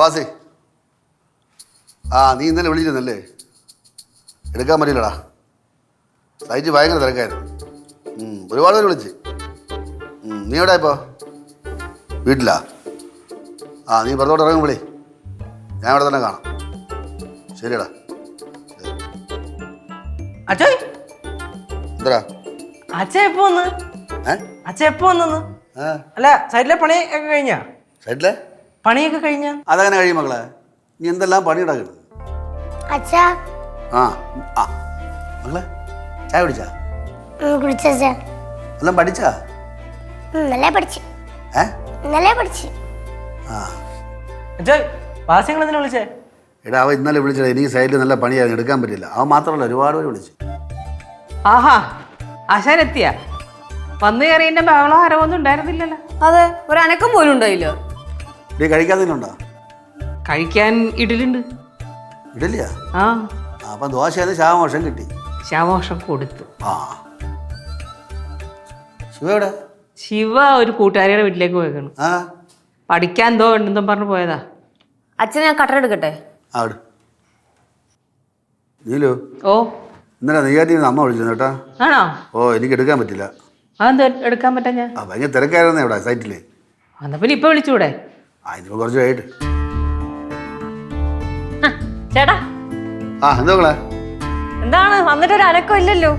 വാസി, നീ ഇന്നലെ വിളിച്ചിരുന്നല്ലേ? എടുക്കാൻ പറ്റില്ലടാ, സൈറ്റ് ഭയങ്കര തിരക്കായിരുന്നു. ഒരുപാട് പേര് വിളിച്ച്. നീ എവിടെ ഇപ്പോൾ? വീട്ടിലാ? നീ പുറത്തോട്ട് ഇറങ്ങും, വിളി, ഞാൻ ഇവിടെ തന്നെ കാണാം. ശരിയടാ. എന്താ അല്ല സൈഡിലെ പണിയൊക്കെ കഴിഞ്ഞാ? സൈഡിലെ പണിയൊക്കെ കഴിഞ്ഞ? അതങ്ങനെ കഴിയും മക്കളെ. നീ എന്തെല്ലാം പണി ഉണ്ടാക്കുന്നത്? മക്കളെ ചായ കുടിച്ചാ? എല്ലാം പഠിച്ചാ? വിളിച്ചേ? എടാ, അവൻ ഇന്നലെ വിളിച്ചത് എനിക്ക് സൈഡിൽ നല്ല പണിയായിരുന്നു, എടുക്കാൻ പറ്റില്ല. അവൻ മാത്രമല്ല ഒരുപാട് പേര് വിളിച്ചു. ആഹാ, ആശാനെത്തിയ വന്നു കയറിയതിന്റെ ബഹളോ ആരവൊന്നും ഉണ്ടായിരുന്നില്ലല്ലോ. അതെ, ഒരു അനക്കം പോലും ഉണ്ടായില്ല. നീ കഴിക്കാത്തതിനുണ്ടോ? കഴിക്കാൻ ഇഡലുണ്ട്. ഇഡലിയാ? അപ്പം ദോശയാണ് ശാമോഷം കിട്ടി. ശാമോഷം കൊടുത്തു. ശിവ എവിടെ? ശിവ ഒരു കൂട്ടുകാരിയുടെ വീട്ടിലേക്ക് പോയേക്കാണ്. പഠിക്കാൻ എന്തോ ഉണ്ടെന്നും പറഞ്ഞു പോയതാ. അച്ഛൻ ഞാൻ കട്ടർ എടുക്കട്ടെ? നീലു, ഇന്നലെ നെയ്യാറ്റിന്ന് അമ്മ വിളിച്ചു കേട്ടാ. ആണോ? എനിക്ക് എടുക്കാൻ പറ്റില്ല. അതെന്താ എടുക്കാൻ പറ്റാ? ഞാൻ ഭയങ്കര തിരക്കായിരുന്നു ഇവിടെ സൈറ്റില്. എന്നാ പിന്നെ ഇപ്പൊ വിളിച്ചൂടെ? ഇനിയിപ്പോ കുറച്ച് കഴിഞ്ഞിട്ട്. ചേട്ടാ, എന്താ മക്കളെ? എന്താണ് വന്നിട്ട് ഒരു അനക്കം ഇല്ലല്ലോ?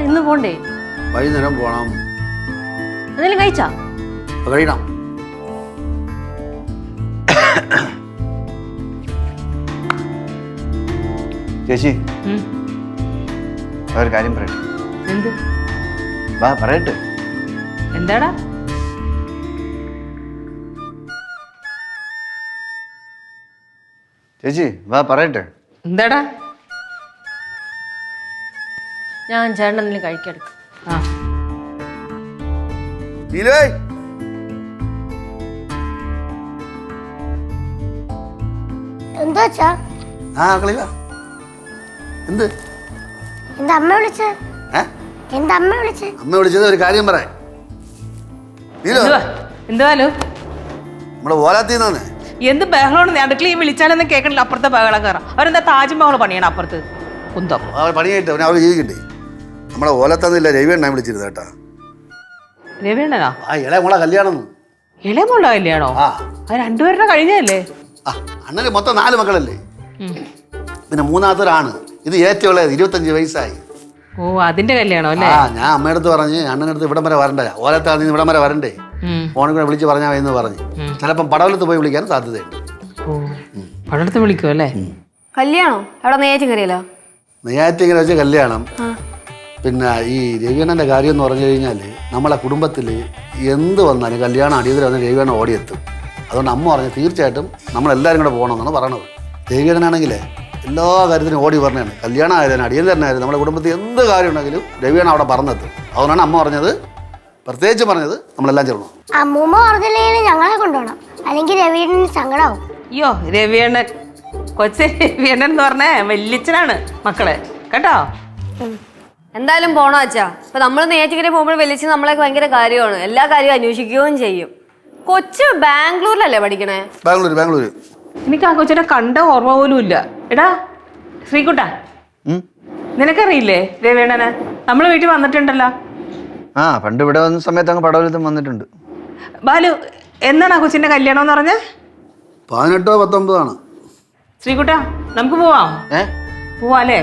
ഇന്ന് പോണ്ടേ? വൈകുന്നേരം പോണം. എന്തെങ്കിലും കഴിച്ചാ? കഴിയണം. ചേച്ചി, ഒരു കാര്യം പറയട്ടെ. എന്ത്? പറയട്ടെ. എന്താടാ? ചേച്ചി പറയട്ടെ. എന്താടാ? ഞാൻ ചേട്ടൻ എന്തെങ്കിലും കഴിക്കെടുക്കും. അമ്മ വിളിച്ചത് ഒരു കാര്യം പറയാം. നമ്മള് ഓലാത്തിന്നാണ്. എന്ത് ബഹളമാണ്? അടുക്കളയിൽ വിളിച്ചാലൊന്നും കേൾക്കണില്ല. അപ്പുറത്തെ ബഹളം കയറാം. അവരെന്താ താജ്മഹൽ പണിയണം അപ്പുറത്ത്? കുന്തം പണിയായിട്ട് അവർ ജീവിക്കണ്ടേ? നമ്മളെ ഓലത്തന്നില്ല, രവിയണ്ണ വിളിച്ചിരുന്നു കേട്ടാ. രവിയണ്ണനാ? ഇളയമോളെ കല്യാണം. ഇളയമോളുടെ കല്യാണോ? അത് രണ്ടുപേരുടെ കഴിഞ്ഞല്ലേ? അണ്ണന് മൊത്തം 4 മക്കളല്ലേ, പിന്നെ മൂന്നാമത്തൊരാണ്. ഇത് ഏറ്റവും 25 വയസ്സായി. അതിന്റെ കല്യാണം അല്ലേ? ഞാൻ അമ്മയടുത്ത് പറഞ്ഞ് അണ്ണനടുത്ത് ഇവിടം വരെ വരണ്ടേ, ഓലത്താന്ന് ഇവിടം വരെ വരണ്ടേ, ഫോണിൽ കൂടെ വിളിച്ച് പറഞ്ഞാൽ എന്ന് പറഞ്ഞ്. ചിലപ്പം പടവലത്ത് പോയി വിളിക്കാൻ സാധ്യതയുണ്ട്. പടവലത്ത് വിളിക്കും അല്ലേ? കല്യാണോ? അവിടെ നെയ്യാറ്റിൻകരയിലോ? നെയ്യാറ്റിൻകര വെച്ച് കല്യാണം. പിന്നെ ഈ രവിയണ്ണൻ്റെ കാര്യം എന്ന് പറഞ്ഞു കഴിഞ്ഞാൽ നമ്മളെ കുടുംബത്തിൽ എന്ത് വന്നാലും കല്യാണം അടിയന്തരം വന്ന് രവിയണ്ണൻ ഓടിയെത്തും. അതുകൊണ്ട് അമ്മ പറഞ്ഞു തീർച്ചയായിട്ടും നമ്മളെല്ലാവരും കൂടെ പോകണമെന്നാണ് പറയണത്. രവിയണ്ണനാണെങ്കിലേ എല്ലാ കാര്യത്തിനും ഓടി പറഞ്ഞാണ്. കല്യാണം ആയാലും അടിയന്തരനായാലും നമ്മുടെ കുടുംബത്തിൽ എന്ത് കാര്യം ഉണ്ടെങ്കിലും രവിയണ്ണൻ അവിടെ പറഞ്ഞെത്തും. അതുകൊണ്ടാണ് അമ്മ പറഞ്ഞത്, പ്രത്യേകിച്ച് പറഞ്ഞത് നമ്മളെല്ലാം ചേർന്നു. അമ്മൂമ്മ പറഞ്ഞില്ലെങ്കിൽ ഞങ്ങളെ കൊണ്ടുപോകണം, അല്ലെങ്കിൽ രവിയണ്ണന് സങ്കടാവും. അയ്യോ, രവിയണ്ണൻ കൊച്ചെ രവിയണ്ണൻ എന്ന് പറഞ്ഞേ വല്യച്ഛനാണ് മക്കളെ കേട്ടോ. എന്തായാലും പോണോ അച്ഛാ? ഇപ്പൊ നമ്മൾ നെയ്യാറ്റിൻകര പോകുമ്പോൾ വലിയ നമ്മളെ ഭയങ്കര കാര്യമാണ്, എല്ലാ കാര്യവും അന്വേഷിക്കുകയും ചെയ്യും. കൊച്ചു ബാംഗ്ലൂരിലല്ലേ പഠിക്കണേ? ബാംഗ്ലൂർ. എനിക്ക് ആ കൊച്ചിനെ കണ്ട ഓർമ്മ പോലും ഇല്ല. എടാ ശ്രീകുട്ട, നിനക്കറിയില്ലേ രവിയണ്ണനെ? നമ്മള് വീട്ടിൽ വന്നിട്ടുണ്ടല്ലോ. പണ്ട് ഇവിടെ വന്ന സമയത്ത് അങ്ങ് പടവലത്തും വന്നിട്ടുണ്ട്. ബാലു, എന്നാണ് ആ കൊച്ചിന്റെ കല്യാണം എന്ന് പറഞ്ഞ? 18 or 19 ശ്രീകുട്ട, നമുക്ക് പോവാം. പോവാല്ലേ?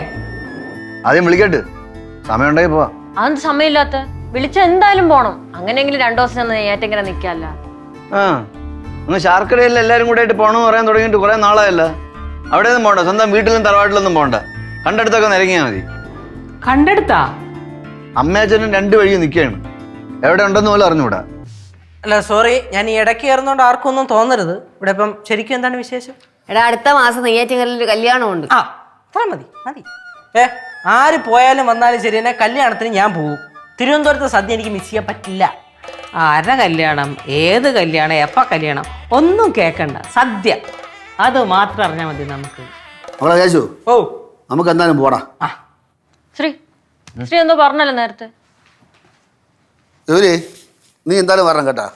ആദ്യം വിളിക്കട്ടെ, സമയം ഉണ്ടെങ്കിൽ പോവാം. അതെന്ത് സമയമില്ലാത്ത? വിളിച്ച എന്തായാലും പോണം. അങ്ങനെയെങ്കിലും 2 ദിവസം നെയ്യാറ്റിൻകര നിൽക്കാല്ല. ഒന്ന് ശാർക്കരയിൽ എല്ലാവരും കൂടെ ആയിട്ട് പോകണമെന്ന് പറയാൻ തുടങ്ങിയിട്ട് കുറെ നാളായല്ല. അവിടെ ഒന്നും പോകണ്ട, സ്വന്തം വീട്ടിലും തറവാട്ടിലൊന്നും പോകണ്ട, കണ്ടെടുത്തൊക്കെ നിരങ്ങിയാൽ മതി. കണ്ടെടുത്താ? അമ്മയച്ഛനും 2 വഴിയും നിൽക്കുകയാണ്, എവിടെ ഉണ്ടെന്ന് പോലും അറിഞ്ഞൂടാ. അല്ല സോറി, ഞാൻ ഈ ഇടയ്ക്ക് കയറുന്നോണ്ട് ആർക്കും ഒന്നും തോന്നരുത്. ഇവിടെ ഇപ്പം ശരിക്കും എന്താണ് വിശേഷം? എടാ, അടുത്ത മാസം നെയ്യാറ്റിൻകരയിൽ ഒരു കല്യാണമുണ്ട്. മതി. ആര് പോയാലും വന്നാലും ശരി തന്നെ കല്യാണത്തിന് ഞാൻ പോകും. തിരുവനന്തപുരത്തെ സദ്യ എനിക്ക് മിസ് ചെയ്യാൻ പറ്റില്ല. ആരുടെ കല്യാണം, ഏത് കല്യാണം, എപ്പ കല്യാണം ഒന്നും കേൾക്കണ്ട, സദ്യ അത് മാത്രം അറിഞ്ഞാൽ മതി നമുക്ക്. നമുക്ക് എന്തായാലും പോടാ. ശ്രീ എന്തോ പറഞ്ഞല്ലോ നേരത്തെ. നീ എന്തായാലും വരണം കേട്ടാ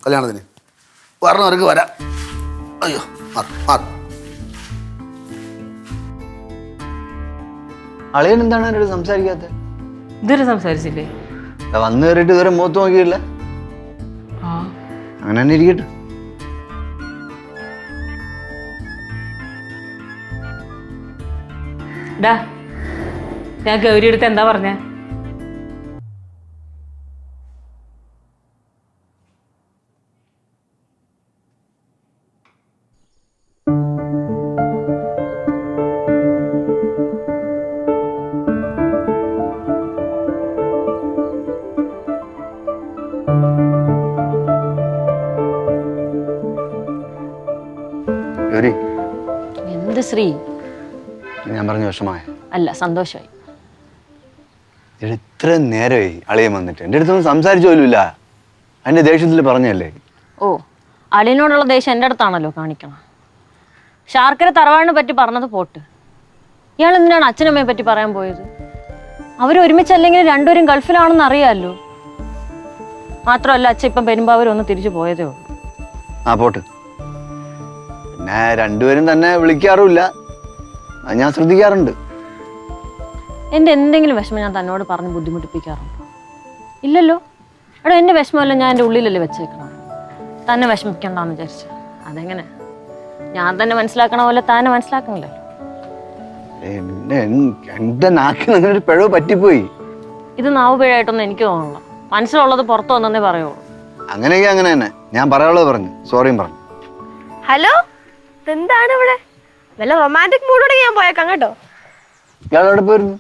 കല്യാണത്തിന്. വരണവർക്ക് വരാം. അയ്യോ മാറി മാറി. അളിയൻ എന്താണ് എന്നോട് സംസാരിക്കാത്തത്? ഇതുവരെ സംസാരിച്ചില്ലേ? വന്നു കയറിയിട്ട് ഇതുവരെ മുഖത്ത് നോക്കിയില്ല. ആ അങ്ങനെ തന്നെ ഇരിക്കട്ടെ. ഡാ, ഞാൻ ഗൗരി എടുത്ത് എന്താ പറഞ്ഞേ? ഗൗരി, എന്ത് ശ്രീ? ഞാൻ പറഞ്ഞ വിഷമായ? അല്ല, സന്തോഷമായി. ഇത്ര നേരമായി അളിയൻ വന്നിട്ട് എൻ്റെ അടുത്തൊന്നും സംസാരിച്ചു പോലുമില്ല. അതിന്റെ ദേഷ്യത്തിൽ പറഞ്ഞല്ലേ. ഓ, അളിയനോടുള്ള ദേഷ്യം എൻ്റെ അടുത്താണല്ലോ കാണിക്കണം. ശാർക്കര തറവാടിനെ പറ്റി പറഞ്ഞത് പോട്ട്. ഇയാൾ എന്തിനാണ് അച്ഛനമ്മയെ പറ്റി പറയാൻ പോയത്? അവരൊരുമിച്ചല്ലെങ്കിൽ രണ്ടുപേരും ഗൾഫിലാണെന്ന് അറിയാമല്ലോ. മാത്രമല്ല അച്ഛൻ ഇപ്പം പെരുമ്പാവൂരൊന്ന് തിരിച്ചു പോയതേ ഉള്ളൂ. ആ പോട്ട്. പിന്നെ രണ്ടുപേരും തന്നെ വിളിക്കാറുമില്ല, അത് ഞാൻ ശ്രദ്ധിക്കാറുണ്ട്. എൻ്റെ എന്തെങ്കിലും വിഷമം ഞാൻ തന്നോട് പറഞ്ഞ് ബുദ്ധിമുട്ടിപ്പിക്കാറുണ്ടോ? ഇല്ലല്ലോ. എടാ, എൻ്റെ വിഷമമല്ല ഞാൻ എൻ്റെ ഉള്ളിലല്ലേ വെച്ചേക്കണം. തന്നെ വിഷമിക്കണ്ടെന്ന് വിചാരിച്ചു. അതെങ്ങനെ? ഞാൻ തന്നെ മനസ്സിലാക്കണ പോലെ തന്നെ മനസ്സിലാക്കണില്ലല്ലോ. എന്റെ നാക്കിന് അങ്ങനെ ഒരു പിഴവ് പറ്റിപ്പോയി. ഇത് നാവ് പിഴയായിട്ടൊന്നും എനിക്ക് തോന്നുന്നില്ല. മനസ്സിലുള്ളത് പുറത്തു വന്നേ പറയുള്ളൂ. അങ്ങനെയൊക്കെ അങ്ങനെ തന്നെ. ഞാൻ പറയാനുള്ളത് പറഞ്ഞു, സോറിയും പറഞ്ഞു. ഹലോ, എന്താണ് ഇവിടെ? വല്ല റൊമാൻറ്റിക് മൂഡോടെ ഞാൻ പോയേക്കാം കേട്ടോ. ഇയാളെവിടെ പോയിരുന്നു?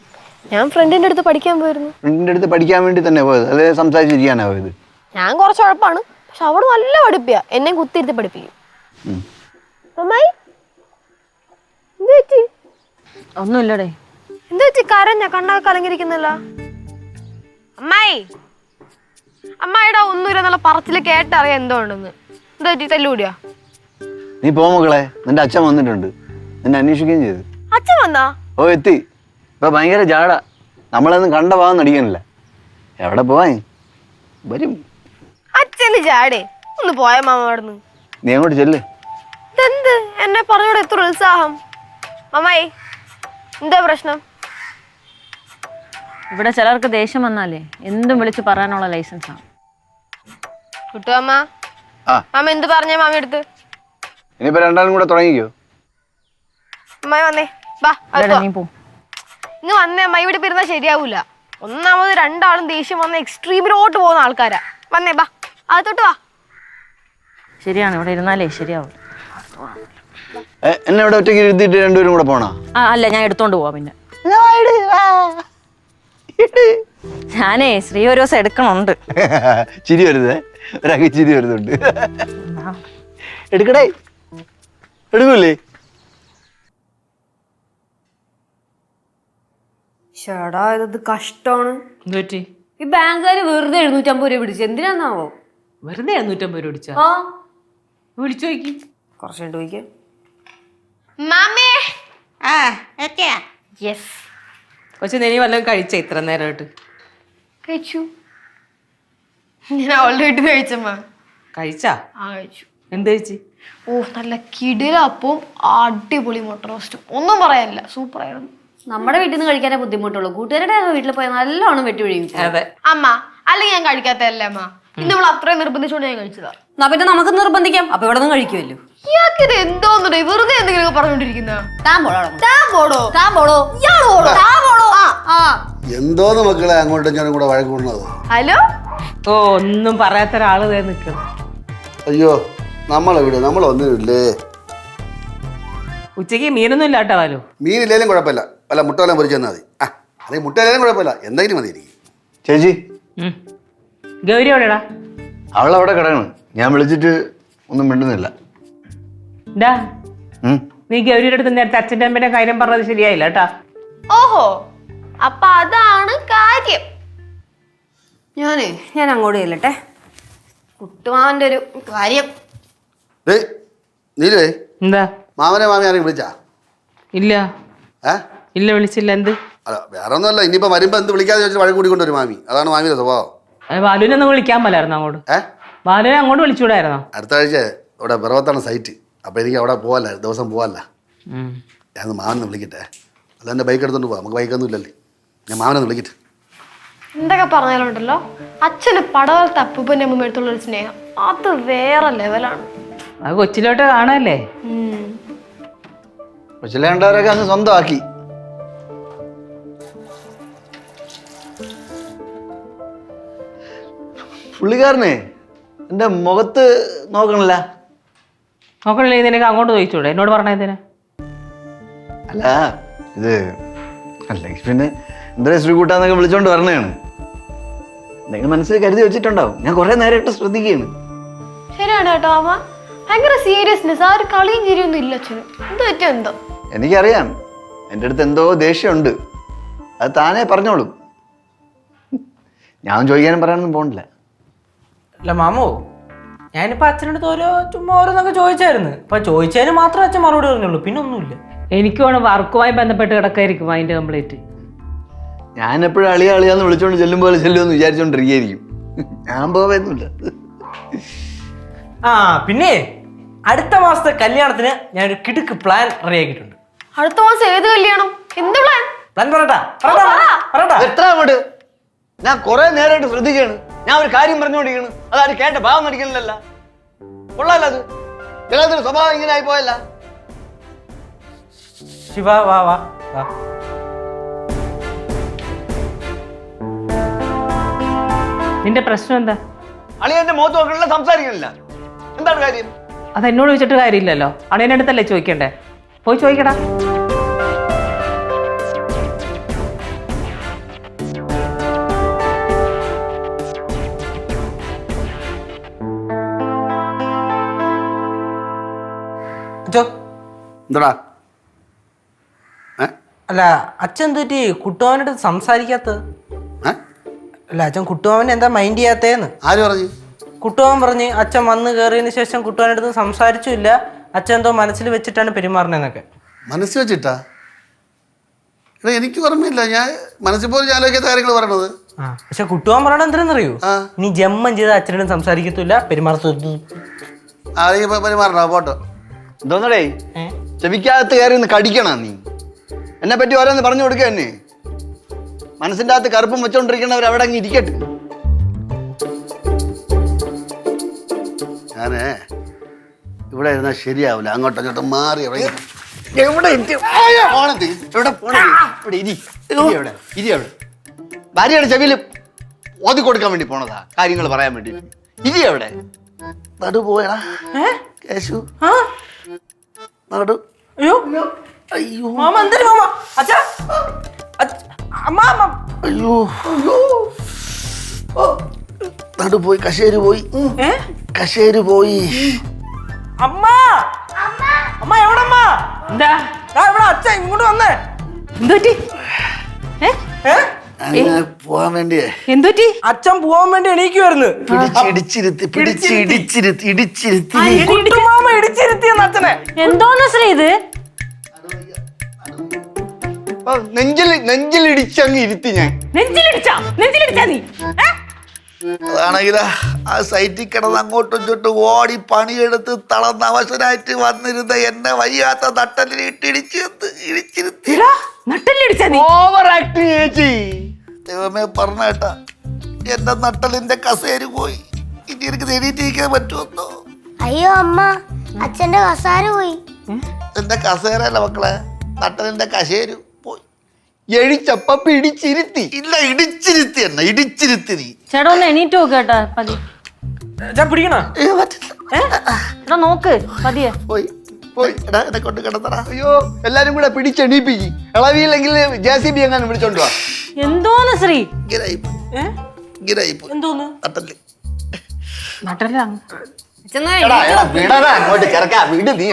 ഞാൻ ഫ്രണ്ടിന്റെ അടുത്ത് പഠിക്കാൻ പോയിരുന്നു. ഫ്രണ്ടിന്റെ അടുത്ത് പഠിക്കാൻ വേണ്ടി തന്നെ പോയത്, അല്ലെ സംസാരിച്ചിരിക്കാനാ പോയത്? ഞാൻ കുറച്ച് ഉഴപ്പാണ്, പക്ഷെ അവിടെ നല്ല പഠിപ്പിയാ. എന്നെ കുത്തിയിരുത്തി പഠിപ്പിക്കും. അമ്മായി, എന്ത് പറ്റി? ഒന്നുമില്ലടേ. എന്ത് പറ്റി? കരഞ്ഞ കണ്ണൊക്കെ കലങ്ങിരിക്കുന്നല്ലോ. അമ്മായി, അമ്മായിടാ ഒന്നുമില്ല എന്നുള്ള പറച്ചില് കേട്ടറിയാം എന്തോ ഉണ്ടെന്ന്. എന്ത് പറ്റി? തല്ലുകൂടിയാ? നീ പോ മക്കളെ, നിന്റെ അച്ഛൻ വന്നിട്ടുണ്ട്, നിന്നെ അന്വേഷിക്കുകയും ചെയ്തു. അച്ഛൻ വന്നാ? ഓ, എത്തി. ഇപ്പൊ ഭയങ്കര ജാട. നമ്മളൊന്നും കണ്ട ഭാഗം നടിക്കണില്ല. എവിടെ പോവാൻ? വരും. അച്ഛന് ചാടേ ഒന്ന് പോയ മാമ അവിടുന്ന്. നീ അങ്ങോട്ട് ചെല്ല്. ഇതെന്ത് എന്നെ പറഞ്ഞോടെ എത്ര ഉത്സാഹം? അമ്മായി, എന്താ പ്രശ്നം? ഇവിടെ ചിലർക്ക് ദേഷ്യം വന്നാലേ എന്തും വിളിച്ച് പറയാനുള്ള ലൈസൻസാണ്. കിട്ടും അമ്മ. ആ, മാമ എന്ത് പറഞ്ഞ മാമി എടുത്ത്? ഇനിയിപ്പോ രണ്ടാളും കൂടെ തുടങ്ങിക്കോ. അമ്മായി വന്നേ, വാ നീ പോ. ഇങ്ങ് വന്നേ അമ്മ. ഇവിടെ ഇരുന്നാ ശരിയാവൂല. ഒന്നാമത് രണ്ടാളും ദേഷ്യം വന്ന എക്സ്ട്രീമിലോട്ട് പോകുന്ന ആൾക്കാരാ. വന്നേ, വാ അകത്തോട്ട് വാ. ശരിയാണ്, ഇവിടെ ഇരുന്നാലേ ശരിയാവും. എന്നെ ഇവിടെ ഒറ്റയ്ക്ക് ഇരുത്തിയിട്ട് രണ്ടുപേരും കൂടെ പോണോ? ആ, അല്ല, ഞാൻ എടുത്തോണ്ട് പോവാ. പിന്നെ ഞാനേ ശ്രീ ഒരു ദിവസം എടുക്കണുണ്ട്. ചിരി വരുന്നേ, ഒരാൾക്ക് ചിരി വരുന്നുണ്ട്. എടുക്കടേ, എടുക്കൂലേ? ചേടാ, ഇത് കഷ്ടമാണ്. എന്ത് പറ്റി? ഈ ബാങ്കുകാര് വെറുതെ 750 രൂപ പിടിച്ചു. എന്തിനാന്നാവോ? വെറുതെ 750 രൂപ അടിച്ചാ? ആ, വിളിച്ചു നോക്കി. കുറച്ച് ചോദിക്കാം. പക്ഷെ നീ വല്ലതും കഴിച്ച ഇത്ര നേരമായിട്ട്? കഴിച്ചു. ഞാൻ അവളുടെ വീട്ടിൽ കഴിച്ചമ്മ. കഴിച്ചാ? ആ, കഴിച്ചു. എന്ത് കഴിച്ച്? ഓ, നല്ല കിടിലപ്പവും അടിപൊളി മുട്ട റോസ്റ്റും. ഒന്നും പറയാനില്ല, സൂപ്പർ ആയിരുന്നു. നമ്മുടെ വീട്ടിൽ നിന്ന് കഴിക്കാനേ ബുദ്ധിമുട്ടുള്ളൂ. കൂട്ടുകാരുടെ വീട്ടിൽ പോയാൽ നല്ലോണം വെട്ടി ഒഴിയും. അതെ. അമ്മ, അല്ലെങ്കിൽ ഞാൻ കഴിക്കാത്തല്ലേ അമ്മ. ഇന്ന് നമ്മൾ അത്രയും നിർബന്ധിച്ചുകൊണ്ട് ഞാൻ കഴിച്ചതാ. എന്നാ പിന്നെ നമുക്ക് നിർബന്ധിക്കാം. അപ്പൊ ഇവിടെ നിന്ന് കഴിക്കുമല്ലോ. ഇയാൾക്ക് ഇത് എന്തോന്നേ വെറുതെ എന്തെങ്കിലും പറഞ്ഞോണ്ടിരിക്കുന്ന? എന്തോന്ന് മക്കളെ അങ്ങോട്ടും ഞാനും കൂടെ വഴക്ക് കൂടുന്നത്? ഹലോ. ഓ, ഒന്നും പറയാത്ത ഒരാള് നിൽക്കണം. അയ്യോ, നമ്മളെവിടെ? നമ്മളൊന്നുമില്ലേ. ഉച്ചക്ക് മീനൊന്നും ഇല്ല കേട്ടോ. വാലു, മീനില്ലേലും കുഴപ്പമില്ല, വല്ല മുട്ട വല്ലതും പൊരിച്ചു തന്നാൽ മതി. ആ, അല്ലെങ്കിൽ മുട്ട ഇല്ലേലും കുഴപ്പമില്ല, എന്തെങ്കിലും മതി എനിക്ക്. ചേച്ചി, ഗൗരി എവിടെടാ? അവളവിടെ കിടക്കണം. ഞാൻ വിളിച്ചിട്ട് ഒന്നും മിണ്ടുന്നില്ല. ഡാ, നീ ഗൗരിയുടെ അടുത്ത് നേരത്തെ അച്ഛൻ്റെ അമ്മേന്റെ കാര്യം പറഞ്ഞത് ശരിയായില്ല കേട്ടാ. ഓഹോ, അപ്പൊ അതാണ് കാര്യം. ഞാൻ അങ്ങോട്ട് ചെല്ലട്ടെ. കുട്ടുമാവന്റെ ഒരു കാര്യം. നീലേ, എന്താ? മാമനെ മാമി ആരെയും വിളിച്ചാ? ഇല്ല. ഏ, ഇല്ല, വിളിച്ചില്ല. എന്ത്? അല്ല, വേറെ ഒന്നുമല്ല. ഇനിയിപ്പോ വരുമ്പോ എന്ത് വിളിക്കാതെ വെച്ചിട്ട് വഴക്ക് കൂടിക്കൊണ്ടൊരു മാമി. അതാണ് മാമിയുടെ സ്വഭാവം. ബാലുവിനെ ഒന്ന് വിളിക്കാൻ പോലായിരുന്നു അങ്ങോട്ട്. ബാലുവിനെ അങ്ങോട്ട് വിളിച്ചുകൂടായിരുന്നോ? അടുത്ത ആഴ്ച ഇവിടെ പിറവത്താണ് സൈറ്റ്. അപ്പോൾ എനിക്ക് അവിടെ പോകാല്ല, ദിവസം പോകാല്ല. ഞാനൊന്ന് മാവനെ വിളിക്കട്ടെ. അല്ല എൻ്റെ ബൈക്ക് എടുത്തോണ്ട് പോവാം, നമുക്ക് ബൈക്കൊന്നും ഇല്ലല്ലേ. ഞാൻ മാവനെ വിളിക്കട്ടെ. എന്തൊക്കെ പറഞ്ഞാലുണ്ടല്ലോ, അച്ഛന് പടവലത്തെ അപ്പൂപ്പൻ്റെ അമ്മ എടുത്തുള്ളൊരു സ്നേഹം അത് വേറെ ലെവലാണ്. അത് കൊച്ചിലോട്ട് കാണാല്ലേ. കൊച്ചിലെ കണ്ടവരൊക്കെ അങ്ങ് സ്വന്തമാക്കി. പുള്ളിക്കാരനെ എൻ്റെ മുഖത്ത് നോക്കണില്ല. നോക്കണില്ലേ? നിനക്ക് അങ്ങോട്ട് ചോദിച്ചൂടെ? എന്നോട് പറഞ്ഞതിന്. അല്ല ഇത് അല്ലെങ്കിൽ പിന്നെ എന്താ ശ്രീകുട്ടാന്നൊക്കെ വിളിച്ചോണ്ട് വരണേണ്. എന്തെങ്കിലും മനസ്സിൽ കരുതി വെച്ചിട്ടുണ്ടാവും. ഞാൻ കുറെ നേരമായിട്ട് ശ്രദ്ധിക്കുകയാണ്. ശരിയാണ് കേട്ടോ അമ്മ, ഭയങ്കര സീരിയസ്നെസ്. ആ ഒരു കളിയും ചിരിയൊന്നും ഇല്ല അച്ഛന്. എന്ത് പറ്റിയ എന്തോ. എനിക്കറിയാം എൻ്റെ അടുത്ത് എന്തോ ദേഷ്യമുണ്ട്. അത് താനേ പറഞ്ഞോളും. ഞാൻ ചോദിക്കാനും പറയാനൊന്നും പോകണില്ല. അല്ല മാമോ, ഞാനിപ്പോൾ അച്ഛനടുത്ത് ചുമ്മാ ഓരോന്നൊക്കെ ചോദിച്ചായിരുന്നു. അപ്പം ചോദിച്ചതിന് മാത്രമേ അച്ഛൻ മറുപടി പറഞ്ഞുള്ളൂ, പിന്നെ ഒന്നുമില്ല. എനിക്ക് വേണം വർക്കുമായി ബന്ധപ്പെട്ട് കിടക്കായിരിക്കും അതിൻ്റെ കംപ്ലീറ്റ്. ഞാൻ എപ്പോഴും അളിയാന്ന് വിളിച്ചോണ്ട് ചെല്ലുമ്പോൾ ചെല്ലുമെന്ന് വിചാരിച്ചോണ്ടിരിക്കുകയായിരിക്കും. ഞാൻ പോവുന്നില്ല. ആ പിന്നെ അടുത്ത മാസത്തെ കല്യാണത്തിന് ഞാനൊരു കിടുക്ക് പ്ലാൻ റെഡിയാക്കിയിട്ടുണ്ട്. അടുത്ത മാസം ഏത് കല്യാണം? എന്ത് പ്ലാൻ? പ്ലാൻ പറയട്ടാ? എത്ര അങ്ങോട്ട്? ഞാൻ കുറെ നേരമായിട്ട് ശ്രദ്ധിക്കുകയാണ്. ഞാൻ ഒരു കാര്യം പറഞ്ഞുകൊണ്ടിരിക്കുന്നു, അതാരും കേട്ട ഭാവം നടിക്കണില്ലല്ല. കൊള്ളാലോ അത്. ചിലതൊരു സ്വഭാവം ഇങ്ങനെ ആയി പോയല്ല. ശിവ വാ വാ വാ. നിന്റെ പ്രശ്നം എന്താ? അളി എന്റെ മുഖത്ത് നോക്കണില്ല, സംസാരിക്കണില്ല. എന്താണ് കാര്യം? അത് എന്നോട് ചോദിച്ചിട്ട് കാര്യമില്ലല്ലോ. അളിയൻ്റെ അടുത്തല്ലേ ചോദിക്കണ്ടേ? പോയി ചോദിക്കടാ. എന്താടാ? അല്ല അച്ഛൻ എന്തുപറ്റി കുട്ടുവാവൻ്റെ സംസാരിക്കാത്തത്? അല്ല അച്ഛൻ കുട്ടുവാവനെ എന്താ മൈൻഡ് ചെയ്യാത്തേന്ന്? ആര് പറഞ്ഞു? കുട്ടുവാൻ പറഞ്ഞ് അച്ഛൻ വന്ന് കയറിയതിന് ശേഷം കുട്ടുവാൻ്റെ അടുത്ത് സംസാരിച്ചില്ല, അച്ഛൻ എന്തോ മനസ്സിൽ വെച്ചിട്ടാണ് പെരുമാറുന്നതെന്നൊക്കെ. മനസ്സിൽ വെച്ചിട്ടാ? എടാ എനിക്ക് ഓർമ്മയില്ല. ഞാൻ മനസ്സിൽ പോലും ആലോചിക്കാത്ത കാര്യങ്ങൾ പറയണത്. പക്ഷെ കുട്ടുവാൻ പറയണത് എന്തിനെന്നറിയോ? ഇനി ജമ്മം ചെയ്ത് അച്ഛനോടും സംസാരിക്കത്തില്ല, പെരുമാറത്തു. പെരുമാറണോ? പോട്ടോ. എന്തോന്നടേ ചെവിക്കകത്ത് കയറി ഒന്ന് കടിക്കണ നീ? എന്നെ പറ്റി ഓരോന്ന് പറഞ്ഞു കൊടുക്കുക തന്നെ. മനസ്സിൻ്റെ അകത്ത് കറുപ്പും വെച്ചോണ്ടിരിക്കണവർ അവിടെ അങ്ങ് ഇരിക്കട്ടെ. ഞാനേ ഇവിടെ ഇരുന്നാൽ ശരിയാവില്ല. അങ്ങോട്ടും ഇങ്ങോട്ടും മാറി ഭാര്യയുടെ ചെവിയിൽ ഓതി കൊടുക്കാൻ വേണ്ടി പോണതാ, കാര്യങ്ങൾ പറയാൻ വേണ്ടി. ഇരി അവിടെ നടു പോയടാ കേശു. നടു. അയ്യോ അയ്യോ മാമ എന്തിനു മാമ? അച്ഛാ അമ്മ. അയ്യോ നടു പോയി. കശേര് പോയി. കശേര് പോയി. അമ്മ അമ്മ എവിടമ്മ? എന്താ ഇവിടെ അച്ഛൻ ഇങ്ങോട്ട് വന്നേ. എന്തുപറ്റി? പോവാൻ വേണ്ടിയേ. എന്തുപറ്റി? അച്ഛൻ പോവാൻ വേണ്ടി എണീക്കുവായിരുന്നു. കുട്ടുമാമ ഇടിച്ചിരുത്തിയെന്ന് അച്ഛനെ. എന്തോന്ന് ശ്രീ ഇത്? നെഞ്ചിലിടിച്ചങ്ങ് ഇരുത്തി ഞാൻ. നെഞ്ചിലിടിച്ചാ നീ? അതാണെങ്കിലാ ആ സൈറ്റിൽ കിടന്ന് അങ്ങോട്ടും ഇങ്ങോട്ടും ഓടി പണിയെടുത്ത് തളർന്ന അവശനായിട്ട് വന്നിരുന്ന എന്നെ വയ്യാത്ത നട്ടലിട്ട് ഇടിച്ചിരുത്തി. ഓവർ ആക്ടിങ് ചേച്ചി. ദൈവമേ പറഞ്ഞേട്ടാ, എന്റെ നട്ടലിന്റെ കസേര പോയി. ഇനി എനിക്ക് എണീറ്റിരിക്കാൻ പറ്റുമെന്നോ? അയ്യോ അമ്മ, അച്ഛന്റെ കസാര പോയി. എന്റെ കസേരല്ല മക്കളെ, നട്ടലിന്റെ കസേര പോയി. എഴിച്ചപ്പ പിടിച്ചിരുത്തി. ഇല്ല, ഇടിച്ചിരുത്തി എന്നെ, ഇടിച്ചിരുത്തി നീ. ചേട്ടാ ഒന്ന് എണീറ്റ് നോക്ക് കേട്ടാ പതി. പിടിക്കണ എടാ നോക്ക് പതിയെ. പോയി പോയി. എടാ എന്നെ കൊണ്ട് കിടന്നടാ. അയ്യോ എല്ലാരും കൂടെ പിടിച്ചെണീപ്പിക്ക്. ഇളവിയില്ലെങ്കിൽ JCB എങ്ങാനും വിളിച്ചോണ്ട് വാ. എന്തോന്ന് ശ്രീ? എന്തോന്ന്? നട്ടല് അങ്ങോട്ട് കിടക്കാ വീട്. നീ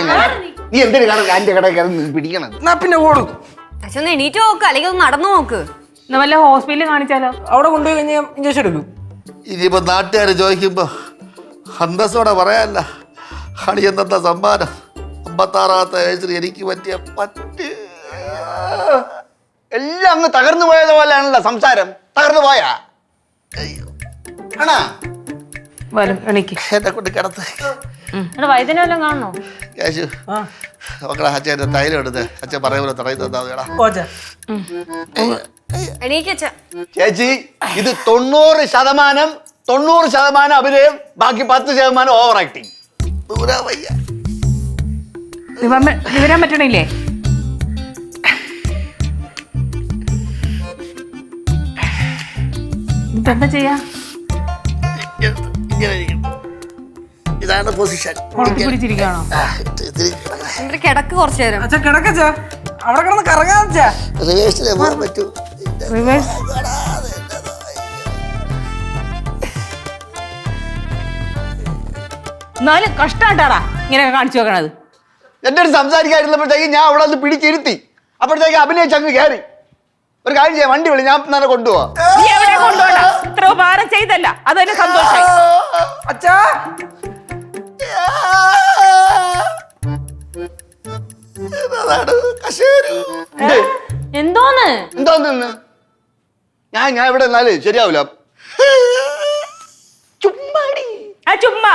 എന്തിനു ആന്റെ കട പിടിക്കണം? പിന്നെ ഓടും. അച്ഛൻ എണീറ്റ് നോക്ക്, അല്ലെങ്കിൽ ഒന്ന് നടന്നു നോക്ക്. വല്ല ഹോസ്പിറ്റലിൽ കാണിച്ചാലോ? അവിടെ കൊണ്ടുപോയി കഴിഞ്ഞാൽ ഇഞ്ചക്ഷൻ എടുക്കും. ഇനിയിപ്പോ നാട്ടുകാർ ചോദിക്കുമ്പോ അന്തസ്സോടെ പറയാല്ല, ഹണി എന്നത്തെ സമ്മാനം 56ാമത്തെ വയസ്സിൽ എനിക്ക് പറ്റിയ എല്ലാം അങ്ങ് തകർന്നു പോയത് പോലെയാണല്ലോ സംസാരം. തകർന്നു പോയാ എണീക്ക്. എന്നെ കൊണ്ട് കിടത്ത്. എന്നിട്ട് വൈദ്യനെ വല്ലതും കാണണോ? യേശു മക്കളെ അച്ഛൻ്റെ തൈലം എടുത്ത് അച്ഛൻ പറയുന്ന പോലെ തടയി തന്നാ പോച്ച എണീക്കച്ച. ചേച്ചി ഇത് 90% അഭിനയം, ബാക്കി 10% ഓവർ ആക്ടിങ്. വയ്യ. വിവരാൻ പറ്റണില്ലേ? എന്താ ചെയ്യാ? ഇങ്ങനെ ഇരിക്കണം. ഇതാണ് പൊസിഷൻ. പിടിച്ചിരിക്കണോ? എന്നിട്ട് കിടക്ക് കുറച്ചു നേരം. അച്ഛാ കിടക്കച്ച, അവിടെ കിടന്ന് കറങ്ങാൻ വെച്ചാ. റിവേഴ്സിലേ പോകാൻ പറ്റൂ. റിവേഴ്സ് എന്നാലും കഷ്ടാട്ടാടാ ഇങ്ങനെ കാണിച്ചു വെക്കണത്. എന്റെ അടുത്ത് സംസാരിക്കാതിരുന്നപ്പോഴത്തേക്ക് ഞാൻ അവിടെ ഒന്ന് പിടിച്ചിരുത്തി. അപ്പോഴത്തേക്ക് അഭിനയിച്ച് അങ്ങ് കയറി. ഒരു കാര്യം ചെയ്യാം, വണ്ടി വിളി, ഞാൻ തന്നെ കൊണ്ടുപോവാ. നീ എവിടെ കൊണ്ടുപോകണ്ട, ഇത്ര ഉപകാരം ചെയ്തല്ല, അതെന്നെ സന്തോഷായി. അച്ഛാ എന്തോന്ന്? എന്തോന്ന് ഞാൻ ഇവിടെ നിന്നാലേ ശരിയാവില്ല. ചുമ്മാടി ചുമ്മാ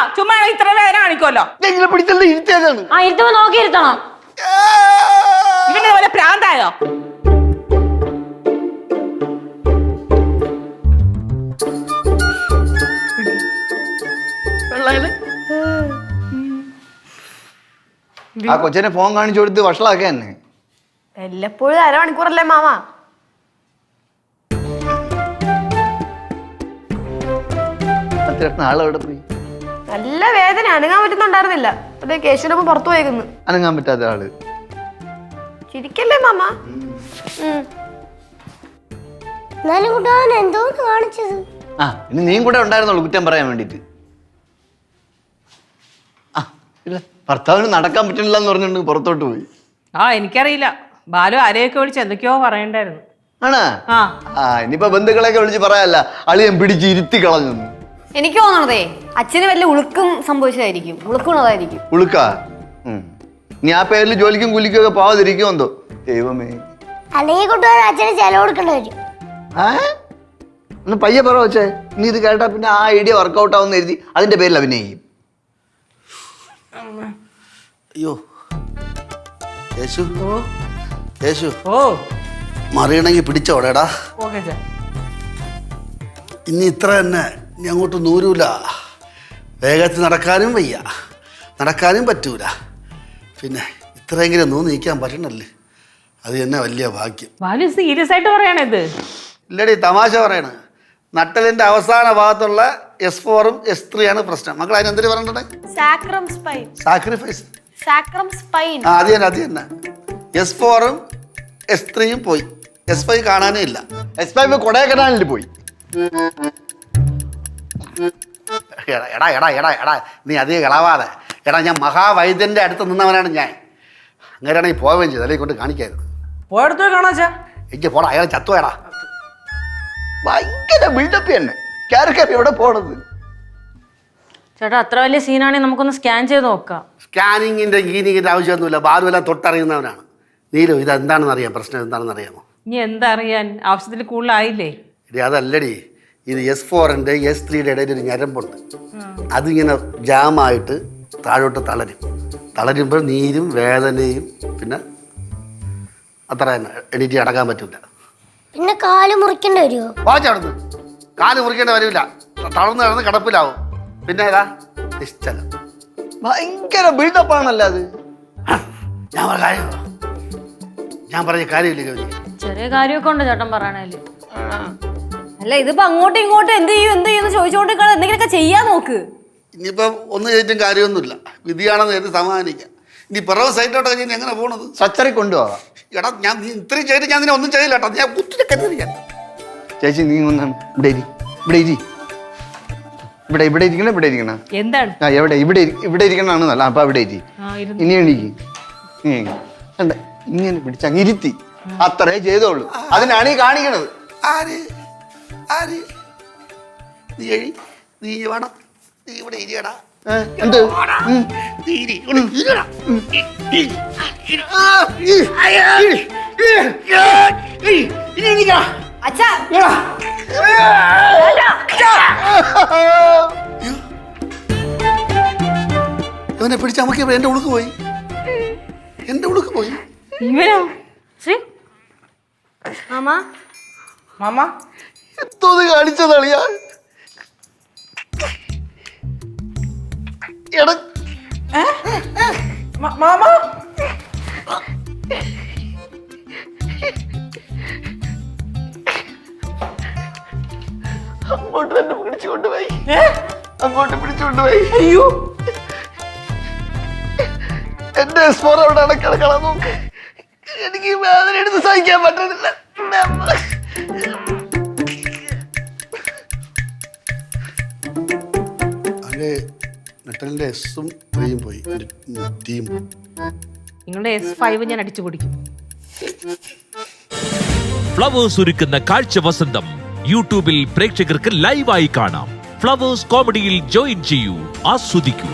ഇത്ര വേദന കാണിക്കുമല്ലോ. ഇങ്ങനെ പിടിച്ചല്ലേ ഇരുത്തിയതാണ്. ആ ഇരുത്തുമ്പോ നോക്കിയിരുത്തണം. ഇവന്റെ പോലെ പ്രാന്തായോ? ആ കൊച്ചിനെ ഫോൺ കാണിച്ചു കൊടുത്ത് വഷളാക്കുക തന്നെ. വല്ലപ്പോഴും അരമണിക്കൂറല്ലേ മാമ. ആളെവിടെ പോയി? നല്ല വേദന, അനങ്ങാൻ പറ്റുന്നുണ്ടായിരുന്നില്ല. അതെ കേശുവിനൊപ്പം പുറത്തു പോയേക്കുന്നു. അനങ്ങാൻ പറ്റാത്ത ആള്. ചിരിക്കല്ലേ മാമ. എന്നാലും കുട്ടാൻ എന്തോന്ന് കാണിച്ചത്? ആ ഇനി നീയും കൂടെ ഉണ്ടായിരുന്നുള്ളൂ കുറ്റം പറയാൻ വേണ്ടിട്ട്. ആ ഇല്ല, ഭർത്താവിന് നടക്കാൻ പറ്റുന്നില്ല എന്ന് പറഞ്ഞിട്ട് പുറത്തോട്ട് പോയി. എനിക്കറിയില്ല, ബാലു ആരെയൊക്കെ വിളിച്ച് എന്തൊക്കെയോ പറയണ്ടായിരുന്നു. ആണാ? ആ ഇനിയിപ്പോ ബന്ധുക്കളെയൊക്കെ വിളിച്ച് പറയാല്ല അളിയൻ പിടിച്ച് ഇരുത്തി കളഞ്ഞു. എനിക്ക് തോന്നണതേ അച്ഛന് വല്ല ഉളുക്കും സംഭവിച്ചതായിരിക്കും. ഉളുക്കണതായിരിക്കും. ഉളുക്ക നീ ആ പേരിൽ ജോലിക്കും കൂലിക്കും ഒക്കെ പോവാതിരിക്കും എന്തോ. ദൈവമേ, അല്ലെങ്കിൽ കുട്ടാൻ അച്ഛന് ചെലവ് കൊടുക്കേണ്ടി വരും. ഒന്ന് പയ്യെ പറ വെച്ചേ. നീ ഇത് കേട്ടാ പിന്നെ ആ ഐഡിയ വർക്കൗട്ട് ആവുന്ന എഴുതി അതിന്റെ പേരിൽ അഭിനയിക്കും. അയ്യോ യേശു, യേശു ഓ മറിയണമെങ്കിൽ പിടിച്ചോടേടാ. ഓക്കെ അച്ഛാ. ഇനി ഇത്ര തന്നെ, ഇനി അങ്ങോട്ട് നൂരൂല. വേഗത്തിൽ നടക്കാനും വയ്യ, നടക്കാനും പറ്റൂല. പിന്നെ ഇത്രയെങ്കിലും നൂന്ന് നീക്കാൻ പറ്റണല്ലേ, അത് തന്നെ വലിയ ഭാഗ്യം. ബാലു സീരിയസ് ആയിട്ട് പറയണത്? ഇല്ലടി, തമാശ പറയണ. നട്ടലിന്റെ അവസാന ഭാഗത്തുള്ള S4ഉം S3 ആണ് പ്രശ്നം. മക്കൾ അതിനെന്തിനു പറഞ്ഞിട്ടുണ്ടെ? Sacrum spine. Sacrifice. Sacrum spine. ആ അത് തന്നെ. S4ഉം S3യും പോയി. S5 കാണാനേ ഇല്ല. S5 കൊടൈക്കനാലിൽ പോയി. എടാ എടാ എടാ എടാ നീ അധികം ഇളവാതെ. എടാ ഞാൻ മഹാവൈദ്യന്റെ അടുത്ത് നിന്നവനാണ് ഞാൻ. അങ്ങനെയാണെങ്കിൽ പോവുകയും ചെയ്തു, അല്ലെങ്കിൽ കൊണ്ട് കാണിക്കായിരുന്നു. പോയടുത്ത് പോയി കാണാച്ചാ. എനിക്ക് പോടാ, അയാൾ ചത്തുവേടാ. ഭയങ്കര ബിൽഡപ്പ് തന്നെ. ക്യാരക്ടർ എവിടെ പോണത്? ചേട്ടാ അത്ര വലിയ സീനാണെങ്കിൽ നമുക്കൊന്ന് സ്കാൻ ചെയ്ത് നോക്കാം. സ്കാനിങ്ങിന്റെ ഗീനിങ്ങിന്റെ ആവശ്യമൊന്നുമില്ല. ബാലുവെല്ലാം തൊട്ടറിയുന്നവനാണ്. നീലു ഇത് എന്താണെന്ന് അറിയാം, പ്രശ്നം എന്താണെന്ന് അറിയാമോ? ഇനി എന്താ അറിയാൻ, ആവശ്യത്തിൽ കൂടുതലായില്ലേ? ഇടി അതല്ലടി, ഇത് S4ന്റെ S3യുടെ ഇടയിൽ ഒരു ഞരമ്പുണ്ട്. അതിങ്ങനെ ജാമായിട്ട് താഴോട്ട് തളരുമ്പോൾ നീരും വേദനയും പിന്നെ അത്ര തന്നെ, എണീറ്റ് അടക്കാൻ പറ്റില്ല. പിന്നെ കാല് മുറിക്കേണ്ടി വരുമോ? വാച്ചവിടുന്ന് കാല് മുറിക്കേണ്ട വരില്ല. തളർന്ന് കിടന്ന് കിടപ്പിലാവും. പിന്നെ ഏതാ നിശ്ചലം. ഭയങ്കര ബിൽഡപ്പ് ആണല്ലോ അത്. ഞാൻ പറഞ്ഞ കാര്യമില്ല ഗൗരി. ചെറിയ കാര്യമൊക്കെ ഉണ്ട് ചേട്ടൻ പറയണേല്. അല്ല ഇതിപ്പോ അങ്ങോട്ടും ഇങ്ങോട്ടും എന്ത് ചെയ്യുമെന്ന് ചോദിച്ചോണ്ടിരിക്കണം. എന്തെങ്കിലുമൊക്കെ ചെയ്യാൻ നോക്ക്. ഇനിയിപ്പം ഒന്നും ചെയ്തിട്ടും കാര്യമൊന്നുമില്ല. വിധിയാണെന്ന് കരുതി സമാധാനിക്കാം. ഇനി പിറവ് സൈറ്റിലോട്ടൊക്കെ ഞാൻ എങ്ങനെ പോണത്? സച്ചറി കൊണ്ടുപോവാ. എടാ ഞാൻ ഇത്രയും ചെയ്തിട്ട് ഞാൻ നിന്നെ ഒന്നും ചെയ്യില്ല കേട്ടോ. ഞാൻ കുത്തിരി കരുതിരിക്കാൻ. ചേച്ചി നീ ഒന്ന് ഇവിടെ ഇരി. ഇവിടെ ഇരിക്കണം. എന്താണ്? ആ ഇവിടെ ഇരിക്കണാണ് നല്ല. അപ്പൊ അവിടെ ഇരി. ഇനി എണീക്ക്. കണ്ട ഇങ്ങനെ പിടിച്ച് അങ്ങ് ഇരുത്തി. അത്രേ ചെയ്തോളൂ. അതിനാണ് ഈ കാണിക്കണത്. ആര് നീ എഴി, നീ വേണം, നീ ഇവിടെ ഇരിയടാ. എന്ത് നീ ഇരി, ഇവിടെ ഇരിയടാ. അച്ഛാ അവനെ പിടിച്ച് അമ്മക്ക് എൻ്റെ ഉളുക്ക് പോയി, എൻ്റെ ഉളുക്ക് പോയി. ഇവനോ ശ്രീ മാമ മാമ എന്തോ കാണിച്ചതളിയാ. എടാ മാമ അങ്ങോട്ട് തന്നെ പിടിച്ചുകൊണ്ടുപോയി, അങ്ങോട്ട് പിടിച്ചുകൊണ്ടുപോയി. അയ്യോ എന്റെ എസ്പോർ അവിടെ അടക്കിടക്കണം നോക്ക്. എനിക്ക് വേദന എടുത്ത് സഹിക്കാൻ പറ്റുന്നില്ല. അവൻ്റെ നെട്ടലിൻ്റെ എസും ത്രീയും പോയി, ടീം. നിങ്ങളുടെ S5 ഞാൻ അടിച്ചു പൊടിക്കും. ഫ്ലവേഴ്സ് ഒരുക്കുന്ന കാഴ്ച വസന്തം യൂട്യൂബിൽ പ്രേക്ഷകർക്ക് ലൈവായി കാണാം. ഫ്ലവേഴ്സ് കോമഡിയിൽ ജോയിൻ ചെയ്യൂ, ആസ്വദിക്കൂ.